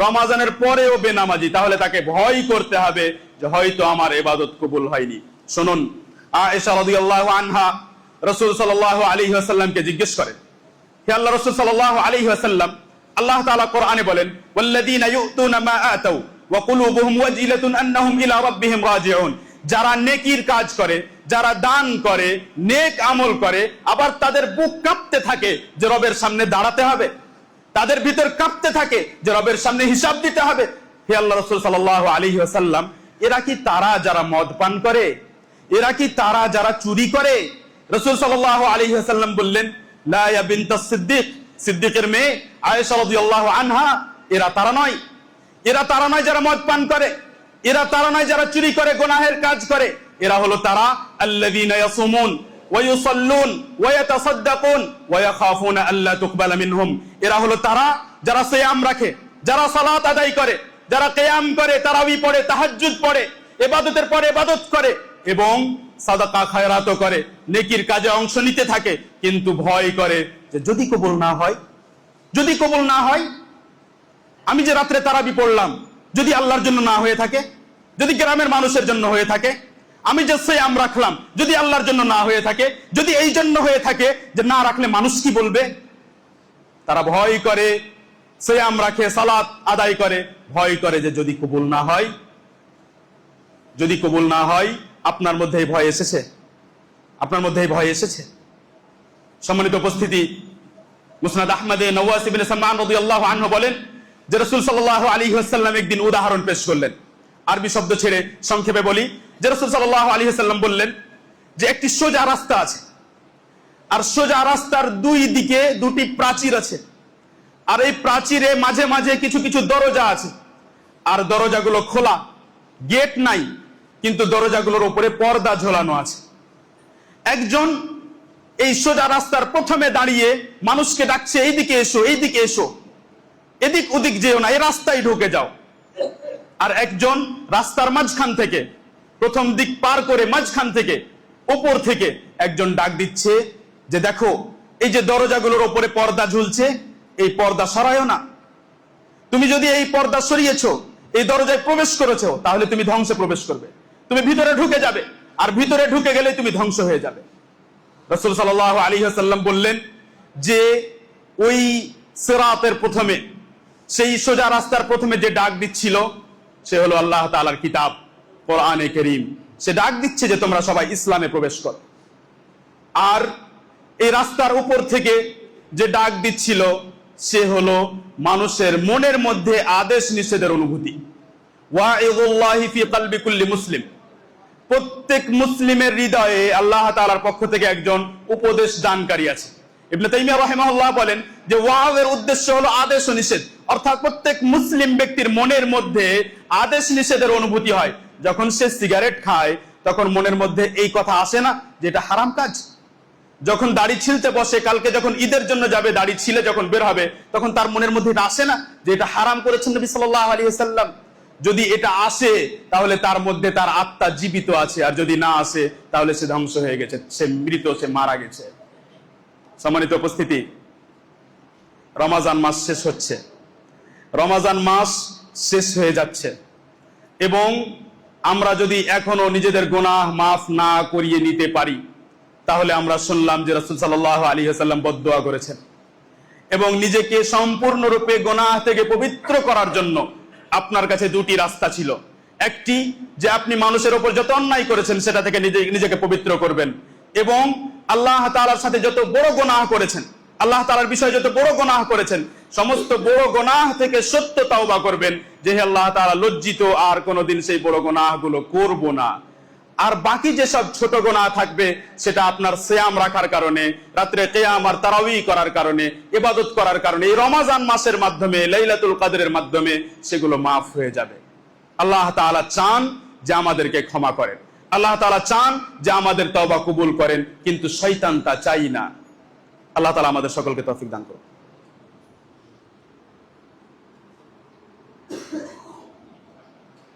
A: রমাজানের পরেও বেনামাজি, তাহলে তাকে ভয় করতে হবে যে হয়তো আমার ইবাদত কবুল হয়নি। শুনুন, আয়েশা রাদিয়াল্লাহু আনহা রাসূল সাল্লাল্লাহু আলাইহি ওয়াসাল্লামকে জিজ্ঞেস করেন, হে আল্লাহ রাসূল সাল্লাল্লাহু আলাইহি ওয়াসাল্লাম, আল্লাহ তাআলা কোরআনে বলেন, ওয়াল্লাযীনা ইউতুনা মা আতাউ ওয়া কুলুবুহুম ওয়াজিলাতুন আন্নাহুম ইলা রাব্বিহিম রাজিউন। যারা নেকির কাজ করে, যারা দান করে, নেক আমল করে, আবার তাদের বুক কাঁপতে থাকে যে রবের সামনে দাঁড়াতে হবে, তাদের ভিতর কাঁপতে থাকে যে রবের সামনে হিসাব দিতে হবে। হে আল্লাহ রাসূল সাল্লাল্লাহু আলাইহি ওয়াসাল্লাম, এরা কি তারা যারা মদ পান করে? এরা কি তারা যারা চুরি করে? রাসূল সাল্লাল্লাহু আলাইহি ওয়াসাল্লাম বললেন, লা ইয়া বিনতাস সিদ্দিক, সিদ্দিকের মেয়ে আয়েশা রাদিয়াল্লাহু আনহা, এরা তারা নয়। এরা তারা নয় যারা মদ পান করে, এরা তারা নয় যারা চুরি করে, গুনাহের কাজ করে। এরা হলো তারা আল্লাযীনা ইয়াসুমুন ওয়া ইউসাল্লুন ওয়া ইয়াতাসাদ্দাকুন ওয়া ইয়াখাফুনা আল্লা তুকবালা মিনহুম। এরা হলো তারা যারা সিয়াম রাখে, যারা সালাত আদায় করে, যারা কিয়াম করে, তারাবি পড়ে, তাহাজ্জুদ পড়ে, ইবাদতের পরে ইবাদত করে এবং সাদাকা খায়রাতও করে, নেকির কাজে অংশ নিতে থাকে, কিন্তু ভয় করে যে যদি কবুল না হয়, যদি কবুল না হয়, আমি যে রাত্রে তারাবি পড়লাম যদি আল্লাহর জন্য না হয়ে থাকে, যদি গ্রামের মানুষের জন্য হয়ে থাকে, আমি যে সিয়াম রাখলাম যদি আল্লাহর জন্য না হয়ে থাকে, যদি এই জন্য হয়ে থাকে যে না রাখলে মানুষ কি বলবে, তারা ভয় করে, সিয়াম রাখে, সালাত আদায় করে, ভয় করে যে যদি কবুল না হয়, যদি কবুল না হয়। আপনার মধ্যে এই ভয় এসেছে? আপনার মধ্যে এই ভয় এসেছে? সম্মানিত উপস্থিতি, মুসনাদ আহমদে নওয়াস ইবনে সামআন রাদিয়াল্লাহু আনহু বলেন যে রাসূল সাল্লাল্লাহু আলাইহি ওয়াসাল্লাম একদিন উদাহরণ পেশ করলেন। আরবি শব্দ ছেড়ে সংক্ষেপে বলি যে রাসূল সাল্লাল্লাহু আলাইহি ওয়াসাল্লাম বললেন যে একটি সোজা রাস্তা আছে, আর সোজা রাস্তার দুই দিকে দুটি প্রাচীর আছে, আর এই প্রাচীরে মাঝে মাঝে কিছু কিছু দরজা আছে, আর দরজাগুলো খোলা, গেট নাই, কিন্তু দরজাগুলোর উপরে পর্দা ঝোলানো আছে। একজন এই সোজা রাস্তার প্রথমে দাঁড়িয়ে মানুষকে ডাকছে, এইদিকে এসো, এইদিকে এসো, এদিক ওদিক যেও না, এই রাস্তায় ঢুকে যাও। আর একজন রাস্তার মাঝখান থেকে, প্রথম দিক পার করে মাঝখান থেকে, উপর থেকে একজন ডাক দিচ্ছে যে দেখো এই যে দরজাগুলোর উপরে পর্দা ঝুলছে, এই পর্দা সরায়ও না। তুমি যদি এই পর্দা সরিয়েছো, এই দরজায় প্রবেশ করেছো, তাহলে তুমি ধ্বংসে প্রবেশ করবে, তুমি ভিতরে ঢুকে যাবে, আর ভিতরে ঢুকে গেলে তুমি ধ্বংস হয়ে যাবে। রাসূল সাল্লাল্লাহু আলাইহি ওয়াসাল্লাম বললেন যে ওই সিরাতের প্রথমে, সেই সোজা রাস্তার প্রথমে যে ডাক দিচ্ছিল সে হলো আল্লাহ তাআলার কিতাব কোরআনে কারীম। সে ডাক দিচ্ছে যে তোমরা সবাই ইসলামে প্রবেশ করো। আর এই রাস্তার উপর থেকে যে ডাক দিচ্ছিল সে হলো মানুষের মনের মধ্যে আদেশ নিষেধের অনুভূতি। ওয়াইদুল্লাহি ফি কলবি কুল্লি মুসলিম, প্রত্যেক মুসলিমের হৃদয়ে আল্লাহ তাআলার পক্ষ থেকে একজন উপদেশ দানকারী আছে। ইবনে তাইমিয়া রাহিমাহুল্লাহ বলেন যে ওয়াজের উদ্দেশ্য হলো আদেশ ও নিষেধ, অর্থাৎ প্রত্যেক মুসলিম ব্যক্তির মনের মধ্যে আদেশ নিষেধের অনুভূতি হয়। যখন সে সিগারেট খায় তখন মনের মধ্যে এই কথা আসে না যে এটা হারাম কাজ? যখন দাড়ি ছিলতে বসে, কালকে যখন ঈদের জন্য যাবে, দাড়ি ছিলে যখন বের হবে, তখন তার মনের মধ্যে এটা আসে না যে এটা হারাম করেছেন নবী সাল্লাল্লাহু আলাইহি ওয়াসাল্লাম? যদি এটা আসে তাহলে তার মধ্যে তার আত্মা জীবিত আছে, আর যদি না আসে তাহলে সে ধ্বংস হয়ে গেছে, সে মৃত, সে মারা গেছে। সম্মানিত উপস্থিতি, রমজান মাস শেষ হচ্ছে, রমজান মাস শেষ হয়ে যাচ্ছে, এবং আমরা যদি এখনো নিজেদের গুনাহ মাফ না করিয়ে নিতে পারি, তাহলে আমরা শুনলাম যে রাসূল সাল্লাল্লাহু আলাইহি ওয়াসাল্লাম বদদুয়া করেছেন, এবং নিজেকে সম্পূর্ণরূপে গুনাহ থেকে পবিত্র করার জন্য আপনার কাছে দুটি রাস্তা ছিল। একটি যে আপনি মানুষের উপর যত অন্যায় করেছেন সেটা থেকে নিজেকে পবিত্র করবেন, এবং আল্লাহ তাআলার সাথে যত বড় গুনাহ করেছেন, আল্লাহ তাআলার বিষয়ে যত বড় গুনাহ করেছেন, সমস্ত বড় গুনাহ থেকে সত্য তাওবা করবেন যে হে আল্লাহ তাআলা লজ্জিত, আর কোনোদিন সেই বড় গুনাহগুলো করব না। আর বাকি যেসব ছোট গুনাহ থাকবে সেটা আপনার সিয়াম রাখার কারণে, রাত্রে কিয়াম আর তারাবি করার কারণে, ইবাদত করার কারণে, এই রমজান মাসের মাধ্যমে, লাইলাতুল কদরের মাধ্যমে সেগুলো মাফ হয়ে যাবে। আল্লাহ তাআলা চান যে আমাদেরকে ক্ষমা করেন, আল্লাহ তাআলা চান যে আমাদের তওবা কবুল করেন, কিন্তু শয়তান তা চাই না। আল্লাহ তাআলা আমাদের সকলকে তৌফিক দান করুন।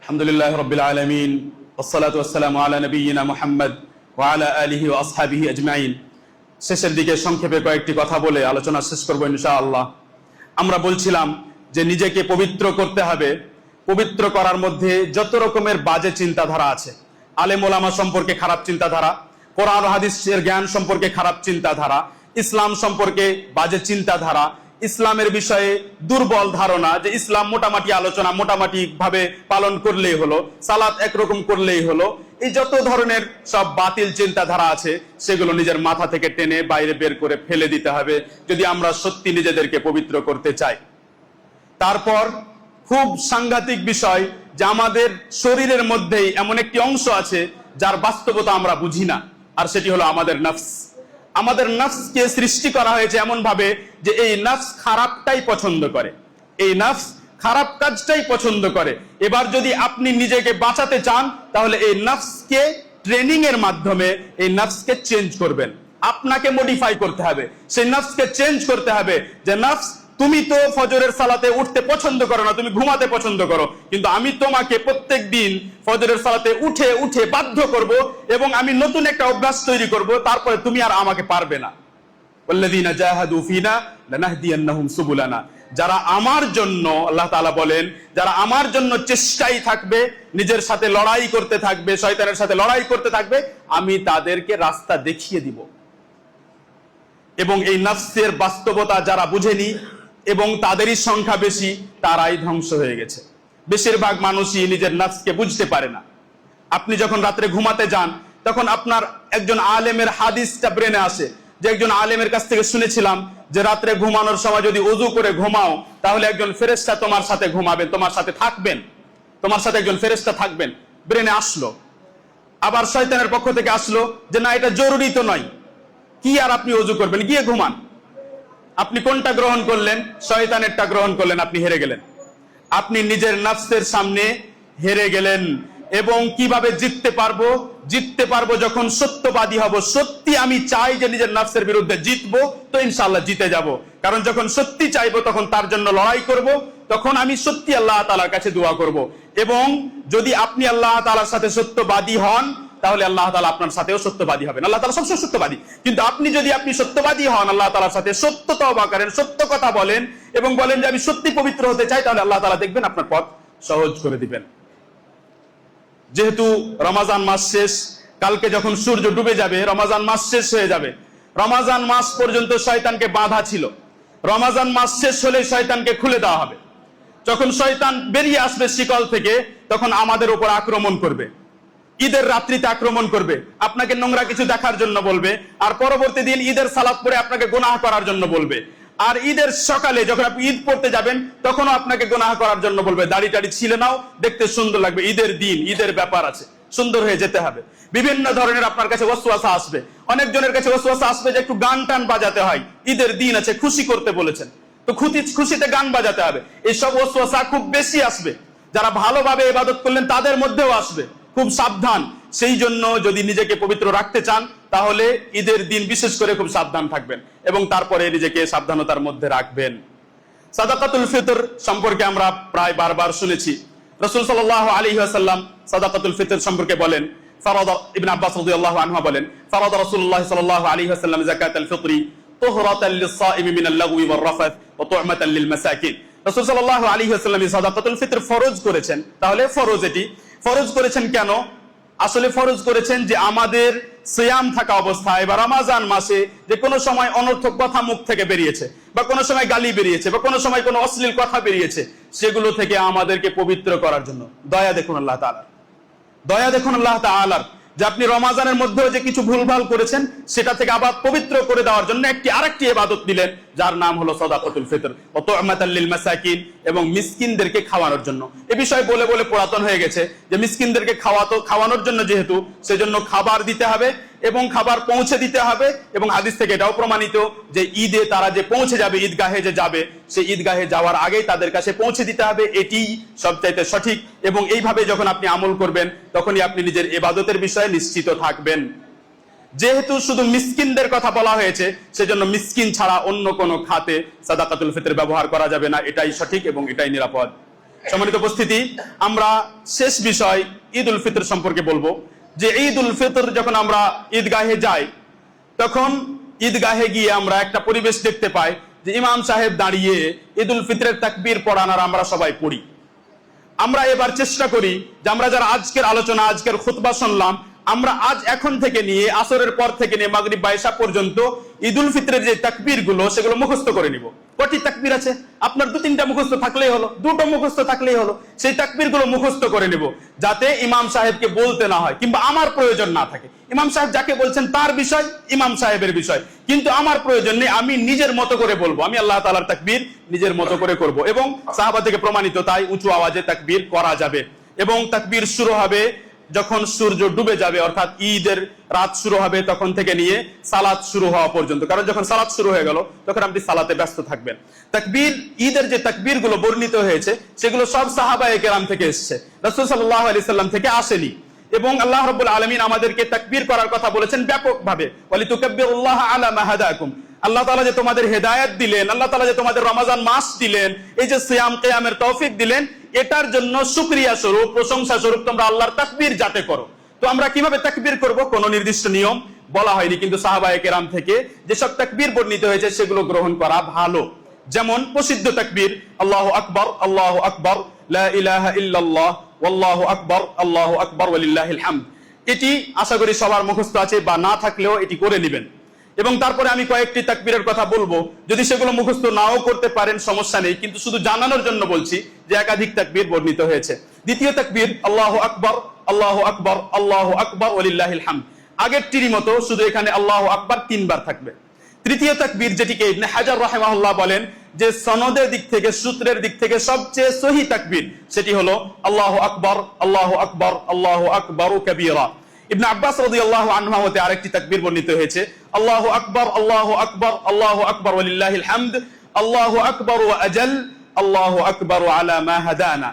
A: আলহামদুলিল্লাহি রাব্বিল আলামিন, والصلاة والسلام على نبينا محمد وعلى آله وأصحابه أجمعين। শেষের দিকে সংক্ষেপে কয়েকটি কথা বলে আলোচনা শেষ করব ইনশাআল্লাহ। আমরা বলছিলাম যে নিজেকে পবিত্র করতে হবে। পবিত্র করার মধ্যে যত রকমের বাজে চিন্তাধারা আছে, আলেম ওলামা সম্পর্কে খারাপ চিন্তাধারা, কোরআন ও হাদিসের জ্ঞান সম্পর্কে খারাপ চিন্তাধারা, ইসলাম সম্পর্কে বাজে চিন্তাধারা, ইসলামের বিষয়ে দুর্বল ধারণা, যে ইসলাম মোটামুটি আলোচনা মোটামুটি ভাবে পালন করলেই হলো, সালাত একরকম করলেই হলো, এই যত ধরনের সব বাতিল চিন্তাধারা আছে সেগুলো নিজের মাথা থেকে টেনে বাইরে বের করে ফেলে দিতে হবে যদি আমরা সত্যি নিজেদেরকে পবিত্র করতে চাই। তারপর খুব সাংঘাতিক বিষয় যে আমাদের শরীরের মধ্যেই এমন একটি অংশ আছে যার বাস্তবতা আমরা বুঝি না, আর সেটি হলো আমাদের নফস। আমাদের নফসকে সৃষ্টি করা হয়েছে এমন ভাবে যে এই নফস খারাপটাই পছন্দ করে, এই নফস খারাপ কাজটাই পছন্দ করে। এবার যদি আপনি নিজেকে বাঁচাতে চান তাহলে এই নফসকে ট্রেনিং এর মাধ্যমে এই নফসকে চেঞ্জ করবেন, আপনাকে মডিফাই করতে হবে, সেই নফসকে চেঞ্জ করতে হবে। যে নফস, তুমি তো ফজরের সালাতে উঠতে পছন্দ করো না, তুমি ঘুমাতে পছন্দ করো, কিন্তু আমি তোমাকে প্রত্যেক দিন ফজরের সালাতে উঠে উঠে বাধ্য করব এবং আমি নতুন একটা অভ্যাস তৈরি করব, তারপরে তুমি আর আমাকে পারবে না। ওয়াল্লাযীনা জাহাদু ফীনা লানাহদিয়ান্নাহুম সুবুলানা, যারা আমার জন্য, আল্লাহ তাআলা বলেন, যারা আমার জন্য চেষ্টাই থাকবে, নিজের সাথে লড়াই করতে থাকবে, শয়তানের সাথে লড়াই করতে থাকবে, আমি তাদেরকে রাস্তা দেখিয়ে দিব। এবং এই নফসের বাস্তবতা যারা বুঝেনি এবং তাদেরই সংখ্যা বেশি, তারাই ধ্বংস হয়ে গেছে। বেশিরভাগ মানুষই নিজের নফসকে বুঝতে পারে না। আপনি যখন রাত্রে ঘুমাতে যান তখন আপনার একজন আলেমের হাদিসটা ব্রেনে আসে, যে একজন আলেমের কাছ থেকে শুনেছিলাম যে রাত্রে ঘুমানোর সময় যদি ওযু করে ঘুমাও তাহলে একজন ফেরেশতা তোমার সাথে ঘুমাবেন, তোমার সাথে থাকবেন, তোমার সাথে একজন ফেরেশতা থাকবেন। ব্রেনে আসলো। আবার শয়তানের পক্ষ থেকে আসলো যে না, এটা জরুরি তো নয়, কি আর আপনি ওযু করবেন, গিয়ে ঘুমান। আপনি কোনটা গ্রহণ করলেন? শয়তানেরটা গ্রহণ করলেন, আপনি হেরে গেলেন। আপনি নিজের নফসের সামনে হেরে গেলেন। এবং কিভাবে জিততে পারবো? জিততে পারবো যখন সত্যবাদী হব। সত্যি আমি চাই যে নিজের নফসের বিরুদ্ধে জিতবো, তো ইনশাআল্লাহ জিতে যাব। কারণ যখন সত্যি চাইবো তখন তার জন্য লড়াই করব, তখন আমি সত্যি আল্লাহ তাআলার কাছে দোয়া করব। এবং যদি আপনি আল্লাহ তাআলার সাথে সত্যবাদী হন তাহলে আল্লাহ তাআলা আপনার সাথেও সত্যবাদী হবেন। আল্লাহ তাআলা সবসময় সত্যবাদী, কিন্তু আপনি যদি সত্যবাদী হন, আল্লাহ তাআলার সাথে সত্য তওবা করেন, সত্য কথা বলেন এবং বলেন যে আমি সত্যি পবিত্র হতে চাই, তাহলে আল্লাহ তাআলা দেখবেন আপনার পথ সহজ করে দিবেন। যেহেতু রমজান মাস শেষ, কালকে যখন সূর্য ডুবে যাবে রমজান মাস শেষ হয়ে যাবে। রমজান মাস পর্যন্ত শয়তানকে বাঁধা ছিল, রমজান মাস শেষ হলে শয়তানকে খুলে দেওয়া হবে। যখন শয়তান বেরিয়ে আসবে শিকল থেকে, তখন আমাদের উপর আক্রমণ করবে, ঈদের রাত্রিতে আক্রমণ করবে, আপনাকে নোংরা কিছু দেখার জন্য বলবে, আর পরবর্তী দিন ঈদের সালাত পড়ে আপনাকে গুনাহ করার জন্য বলবে। আর ঈদের সকালে যখন আপনি ঈদ পড়তে যাবেন তখনও আপনাকে গুনাহ করার জন্য বলবে, দাড়ি টাড়ি ছিলে নাও, দেখতে সুন্দর লাগবে, ঈদের দিন, ঈদের ব্যাপার আছে, সুন্দর হয়ে যেতে হবে। বিভিন্ন ধরনের আপনার কাছে ওয়াসওয়াসা আসবে। অনেকজনের কাছে ওয়াসওয়াসা আসবে যে একটু গান টান বাজাতে হয়, ঈদের দিন আছে, খুশি করতে বলেছেন, তো খুশিতে গান বাজাতে হবে। এইসব ওয়াসওয়াসা খুব বেশি আসবে। যারা ভালোভাবে ইবাদত করলেন তাদের মধ্যেও আসবে, খুব সাবধান। সেই জন্য যদি নিজেকে পবিত্র রাখতে চান তাহলে ঈদের দিন বিশেষ করে খুব সাবধান থাকবেন এবং তারপরে নিজেকে সাবধানতার মধ্যে রাখবেন। সাদাকাতুল ফিতর সম্পর্কে আমরা প্রায় বারবার শুনেছি। রাসূল সাল্লাল্লাহু আলাইহি ওয়াসাল্লাম সাদাকাতুল ফিতর সম্পর্কে বলেন, ফারাদা, ইবনে আব্বাস রাদিয়াল্লাহু আনহু বলেন, ফারাদা রাসূলুল্লাহ সাল্লাল্লাহু আলাইহি ওয়াসাল্লাম যাকাতাল ফিতরি তুহরাতাল লিস-সাইমি মিনাল লাগwi ওয়ার রাফাত ওয়া তু'মাতান লিল মাসাকিন। রাসূল সাল্লাল্লাহু আলাইহি ওয়াসাল্লাম সাদাকাতুল ফিতর ফরজ করেছেন। তাহলে ফরজ, এটি ফরজ করেছেন কেন? আসলে ফরজ করেছেন যে আমাদের সিয়াম থাকা অবস্থায় বা রমজান মাসে যে কোনো সময় অনর্থক কথা মুখ থেকে বেরিয়েছে, বা কোনো সময় গালি বেরিয়েছে, বা কোনো সময় কোনো অশ্লীল কথা বেরিয়েছে, সেগুলো থেকে আমাদেরকে পবিত্র করার জন্য দয়া দেখুন আল্লাহ তাআলার, দয়া দেখুন আল্লাহ তাআলার, যে আপনি রমজানের মধ্যেও যে কিছু ভুলভাল করেছেন সেটা থেকে আবার পবিত্র করে দেওয়ার জন্য আরেকটি ইবাদত দিলেন, যার নাম হলো সাদাকাতুল ফিতর ওয়া তু'মাতাল লিল মাসাকিন, এবং মিসকিনদেরকে খাওয়ানোর জন্য। এই বিষয় বলে বলে পুরাতন হয়ে গেছে যে মিসকিনদেরকে খাওয়ানোর জন্য যেহেতু, সেজন্য খাবার দিতে হবে এবং খাবার পৌঁছে দিতে হবে। এবং হাদিস থেকে এটাও প্রমাণিত যে ঈদে তারা যে পৌঁছে যাবে, ঈদগাহে যে যাবে, সেই ঈদগাহে যাওয়ার আগেই তাদের কাছে পৌঁছে দিতে হবে, এটি সবচাইতে সঠিক। এবং এইভাবে যখন আপনি আমল করবেন তখনই আপনি নিজের ইবাদতের বিষয়ে নিশ্চিত থাকবেন। যেহেতু শুধু মিসকিনদের কথা বলা হয়েছে, সেজন্য মিসকিন ছাড়া অন্য কোনো খাতে সাদাকাতুল ফিতর ব্যবহার করা যাবে না, এটাই সঠিক এবং এটাই নিরাপদ। সম্মানিত উপস্থিতি, আমরা শেষ বিষয় ঈদ উল ফিতর সম্পর্কে বলবো। যে ঈদ উল ফিতর যখন আমরা ঈদগাহে যাই, তখন ঈদগাহে গিয়ে আমরা একটা পরিবেশ দেখতে পাই যে ইমাম সাহেব দাঁড়িয়ে ঈদ উল ফিতরের তাকবীর পড়ান আর আমরা সবাই পড়ি। আমরা এবার চেষ্টা করি যে আমরা যারা আজকের আলোচনা, আজকের খুতবা শুনলাম, আমরা এখন থেকে নিয়ে আসরের পর থেকে নিয়ে মাগরিব বা ইশা পর্যন্ত ঈদুল ফিতরের যে তাকবীর গুলো সেগুলো মুখস্থ করে নিব। কটি তাকবীর আছে? আপনার 2-3টা মুখস্থ থাকলেই হলো, 2টো মুখস্থ থাকলেই হলো। সেই তাকবীর গুলো মুখস্থ করে নিব, যাতে ইমাম সাহেবকে বলতে না হয় কিংবা আমার প্রয়োজন না থাকে। ইমাম সাহেব যাকে বলছেন তার বিষয়, ইমাম সাহেবের বিষয়, কিন্তু আমার প্রয়োজন নেই। আমি নিজের মতো করে বলবো, আমি আল্লাহ তাআলার তাকবীর নিজের মতো করে করব। এবং সাহাবা থেকে প্রমাণিত তাই উঁচু আওয়াজে তাকবীর করা যাবে। এবং তাকবীর শুরু হবে যখন সূর্য ডুবে যাবে, অর্থাৎ ঈদের রাত শুরু হবে তখন থেকে নিয়ে সালাত শুরু হওয়া পর্যন্ত। কারণ যখন সালাত শুরু হয়ে গেল তখন আপনি সালাতে ব্যস্ত থাকবেন। তাকবীর, ঈদের যে তাকবীর গুলো বর্ণিত হয়েছে সেগুলো সব সাহাবায়ে কেরাম থেকে এসেছে, রাসূল সাল্লাল্লাহু আলাইহি সাল্লাম থেকে আসেনি। এবং আল্লাহ রাব্বুল আলামিন আমাদেরকে তাকবীর করার কথা বলেছেন ব্যাপকভাবে, ওয়ালিতুকাব্বিরুল্লাহ আলা মা হাদাকুম। আল্লাহ তাআলা যে তোমাদের হেদায়েত দিলেন, আল্লাহ তাআলা যে তোমাদের রমজান মাস দিলেন, এই যে সিয়াম কিয়ামের তৌফিক দিলেন, এটার জন্য শুকরিয়া স্বরূপ, প্রশংসা স্বরূপ তোমরা আল্লাহর তাকবীর যাতে করো। তো আমরা কিভাবে তাকবীর করব? কোনো নির্দিষ্ট নিয়ম বলা হয়নি, কিন্তু সাহাবায়ে কেরাম থেকে যেসব তাকবীর বর্ণিত হয়েছে সেগুলো গ্রহণ করা ভালো। যেমন প্রসিদ্ধ তাকবীর আল্লাহু আকবার, আল্লাহু আকবার, লা ইলাহা ইল্লাল্লাহ, ওয়াল্লাহু আকবার, আল্লাহু আকবার, ওয়ালিল্লাহিল হামদ। এটি আশা করি সবার মুখস্থ আছে, বা না থাকলেও এটি করে নেবেন। এবং তারপরে আমি কয়েকটি তাকবীরের কথা বলবো, যদি সেগুলো মুখস্থ নাও করতে পারেন সমস্যা নেই, কিন্তু শুধু জানানোর জন্য বলছি যে একাধিক তাকবীর বর্ণিত হয়েছে। দ্বিতীয় তাকবীর আল্লাহু আকবার, আল্লাহু আকবার, আল্লাহু আকবার, ওয়ালিল্লাহিল হামদ। আগেরটিরই মতো, শুধু এখানে আল্লাহু আকবার 3 বার থাকবে। তৃতীয় তাকবীর, যেটিকে ইবনে হাজার রাহিমাহুল্লাহ বলেন যে সনদের দিক থেকে, সূত্রের দিক থেকে সবচেয়ে সহি তাকবীর, সেটি হলো আল্লাহু আকবার, আল্লাহু আকবার, আল্লাহু আকবারু কাবীরা। ইবনে আব্বাস রাদিয়াল্লাহু আনহু হতে আরেকটি তাকবীর বর্ণিত হয়েছে আল্লাহু আকবার, আল্লাহু আকবার, আল্লাহু আকবার, ওয়ালিল্লাহিল হামদ, আল্লাহু আকবার ওয়া আজাল, আল্লাহু আকবার আলা মা হাদানা।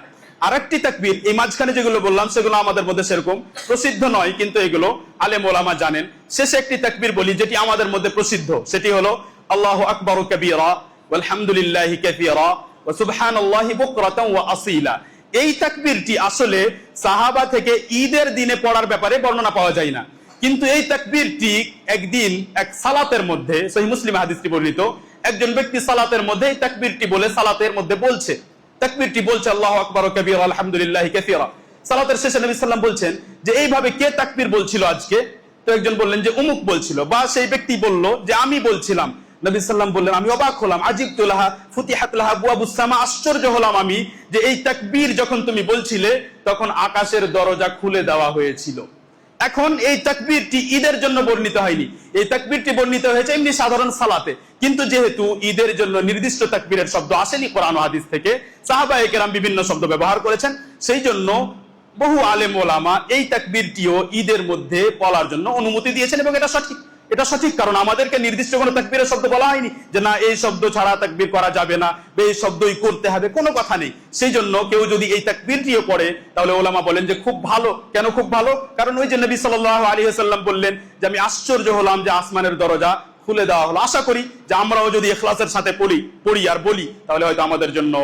A: আরেকটি তাকবীর, এই মাঝখানে যেগুলো বললাম সেগুলো আমাদের মধ্যে সেরকম প্রসিদ্ধ নয়, কিন্তু এগুলো আলেম ওলামা জানেন। শেষে একটি তাকবীর বলি যেটি আমাদের মধ্যে প্রসিদ্ধ, সেটি হলো আল্লাহু আকবারু কাবীরা, ওয়ালহামদুলিল্লাহি কাসীরা, ওয়া সুবহানাল্লাহি বুকরাতান ওয়া আসীলা। এই তাকবীরটি আসলে সাহাবা থেকে ঈদের দিনে পড়ার ব্যাপারে বর্ণনা পাওয়া যায় না, কিন্তু এই তাকবীরটি একদিন এক সালাতের মধ্যে, সহিহ মুসলিম হাদিসটি বর্ণিত, একজন ব্যক্তি সালাতের মধ্যে এই তাকবীরটি বলে সালাতের মধ্যে বলছে, তাকবীরটি বলছে আল্লাহু আকবার ওয়া কাবীরা, আলহামদুলিল্লাহি কাসীরা। সালাতের শেষে নবী সাল্লাল্লাহু আলাইহি ওয়াসাল্লাম বলছেন যে এইভাবে কে তাকবীর বলছিল আজকে? তো একজন বললেন যে অমুক বলছিল, বা সেই ব্যক্তি বলল যে আমি বলছিলাম। নবী সাল্লাল্লাহু বললেন আমি অবাক হলাম, আজিবতু লাহা ফুতিহাত লাহা আবওয়াবুস সামা, আশ্চর্য হলাম আমি যে এই তাকবীর যখন তুমি বলছিলে তখন আকাশের দরজা খুলে দেওয়া হয়েছিল। এখন এই তাকবীরটি ঈদের জন্য বর্ণিত হয়নি, এই তাকবীরটি বর্ণিত হয়েছে এমনি সাধারণ সালাতে, কিন্তু যেহেতু ঈদের জন্য নির্দিষ্ট তাকবীরের শব্দ আসেনি কোরআন ও হাদিস থেকে, সাহাবায়ে কেরাম বিভিন্ন শব্দ ব্যবহার করেছেন, সেই জন্য বহু আলেম ওলামা এই তাকবীরটিও ঈদের মধ্যে বলার জন্য অনুমতি দিয়েছেন, এবং এটা সঠিক। এটা সঠিক, কারণ আমাদেরকে নির্দিষ্ট কোনো তাকবীরের শব্দ বলা হয়নি যে না এই শব্দ ছাড়া তাকবীর করা যাবে না বা এই শব্দই করতে হবে, কোনো কথা নেই। সেই জন্য কেউ যদি এই তাকবীরটিও পড়ে তাহলে ওলামা বলেন যে খুব ভালো। কেন খুব ভালো? কারণ ওই যে নবী সাল্লাল্লাহু আলাইহি ওয়াসাল্লাম বললেন যে আমি আশ্চর্য হলাম যে আসমানের দরজা খুলে দেওয়া হলো। আশা করি যে আমরাও যদি ইখলাসের সাথে পড়ি আর বলি তাহলে হয়তো আমাদের জন্য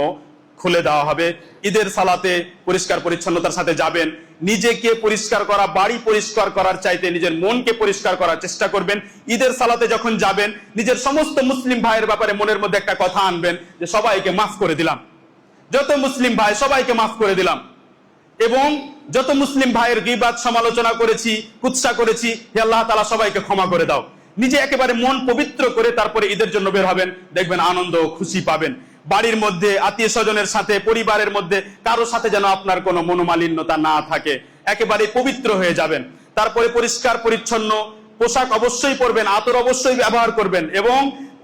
A: খুলে দেওয়া হবে। ঈদের সালাতে পরিষ্কার পরিচ্ছন্নতার সাথে যাবেন, নিজেকে পরিষ্কার করা, বাড়ি পরিষ্কার করার চাইতে নিজের মনকে পরিষ্কার করার চেষ্টা করবেন। ঈদের সালাতে যখন যাবেন নিজের সমস্ত মুসলিম ভাইয়ের ব্যাপারে মনের মধ্যে একটা কথা আনবেন যে সবাইকে মাফ করে দিলাম, যত মুসলিম ভাই সবাইকে মাফ করে দিলাম, এবং যত মুসলিম ভাইয়ের গীবাত সমালোচনা করেছি, কুৎসা করেছি, হে আল্লাহ তাআলা সবাইকে ক্ষমা করে দাও। নিজে একেবারে মন পবিত্র করে তারপরে ঈদের জন্য বের হবেন, দেখবেন আনন্দ খুশি পাবেন। বাড়ির মধ্যে, আত্মীয় স্বজনের সাথে, পরিবারের মধ্যে কারো সাথে যেন আপনার কোনো মনোমালিন্যতা না থাকে, একেবারে পবিত্র হয়ে যাবেন। তারপরে পরিষ্কার পরিচ্ছন্ন পোশাক অবশ্যই পরবেন, আতর অবশ্যই ব্যবহার করবেন, এবং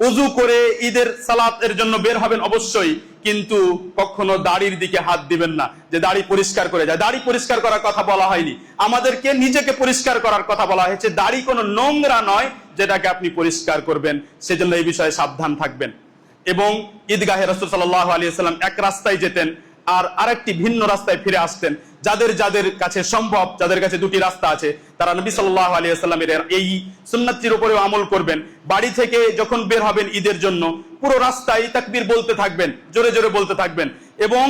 A: উযু করে ঈদের সালাতের জন্য বের হবেন অবশ্যই, কিন্তু কখনো দাড়ির দিকে হাত দিবেন না যে দাড়ি পরিষ্কার করে যায়। দাড়ি পরিষ্কার করার কথা বলা হয়নি, আমাদেরকে নিজেকে পরিষ্কার করার কথা বলা হয়েছে। দাড়ি কোনো নোংরা নয় যেটাকে আপনি পরিষ্কার করবেন, সেজন্য এই বিষয়ে সাবধান থাকবেন। এবং ঈদগাহে রাসূল সাল্লাল্লাহু আলাইহি ওয়াসাল্লাম এক রাস্তায় যেতেন আর আরেকটি ভিন্ন রাস্তায় ফিরে আসতেন। যাদের যাদের কাছে সম্ভব, যাদের কাছে দুটি রাস্তা আছে, তারা নবী সাল্লাল্লাহু আলাইহি ওয়াসাল্লামের এই সুন্নাতটির উপরেও আমল করবেন। বাড়ি থেকে যখন বের হবেন ঈদের জন্য পুরো রাস্তায় তাকবীর বলতে থাকবেন, জোরে জোরে বলতে থাকবেন, এবং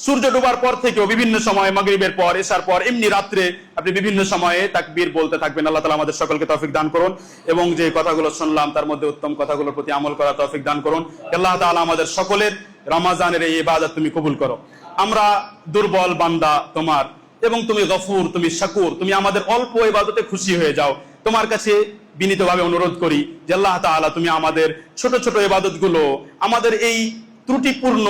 A: সূর্য ডোবার পর থেকেও বিভিন্ন সময়, মাগরিবের পর, এশার পর, এমনি রাত্রে আপনি বিভিন্ন সময়ে তাকবীর বলতে থাকবেন। আল্লাহ তাআলা আমাদের সকলকে তৌফিক দান করুন, এবং যে কথাগুলো শুনলাম তার মধ্যে উত্তম কথাগুলোর প্রতি আমল করার তৌফিক দান করুন। আল্লাহ তাআলা আমাদের সকলের রমজানের এই ইবাদত তুমি কবুল করো। আমরা দুর্বল বান্দা তোমার, এবং তুমি গফুর, তুমি শাকুর, তুমি আমাদের অল্প ইবাদতে খুশি হয়ে যাও। তোমার কাছে বিনীতভাবে অনুরোধ করি যে আল্লাহ তাআলা তুমি আমাদের ছোট ছোট ইবাদতগুলো, আমাদের এই ত্রুটিপূর্ণ,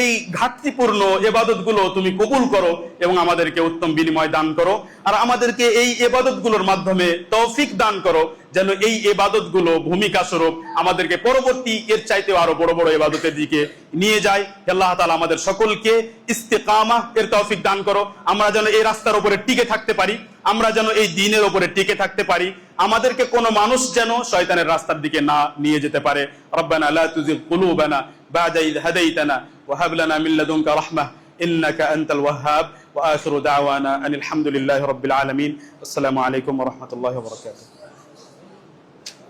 A: এই ঘাটতিপূর্ণ ইবাদতগুলো তুমি কবুল করো এবং আমাদেরকে উত্তম বিনিময় দান করো। আর আমাদেরকে এই ইবাদতগুলোর মাধ্যমে তৌফিক দান করো যেন এই ইবাদতগুলো ভূমিকা স্বরূপ আমাদেরকে পরবর্তী এর চাইতেও আরো বড় বড় ইবাদতের দিকে নিয়ে যায়। আল্লাহ তাআলা আমাদের সকলকে ইস্তেকামাহ এর তৌফিক দান করো, আমরা যেন এই রাস্তার উপরে টিকে থাকতে পারি, আমরা যেন এই দ্বীনের উপরে টিকে থাকতে পারি, আমাদেরকে কোনো মানুষ যেন শয়তানের রাস্তার দিকে না নিয়ে যেতে পারে। রব্বানা লা তুযিগ কুলুবানা বা'দা ইয হাদাইতানা ওয়া হাব লানা মিন লাদুনকা রাহমাহ ইন্নাকা আনতাল ওয়াহ্হাব ওয়া আখিরু দাওয়ানা আনিল হামদুলিল্লাহি রাব্বিল আলামিন। আসসালামু আলাইকুম ওয়া রাহমাতুল্লাহি ওয়া বারাকাতুহু।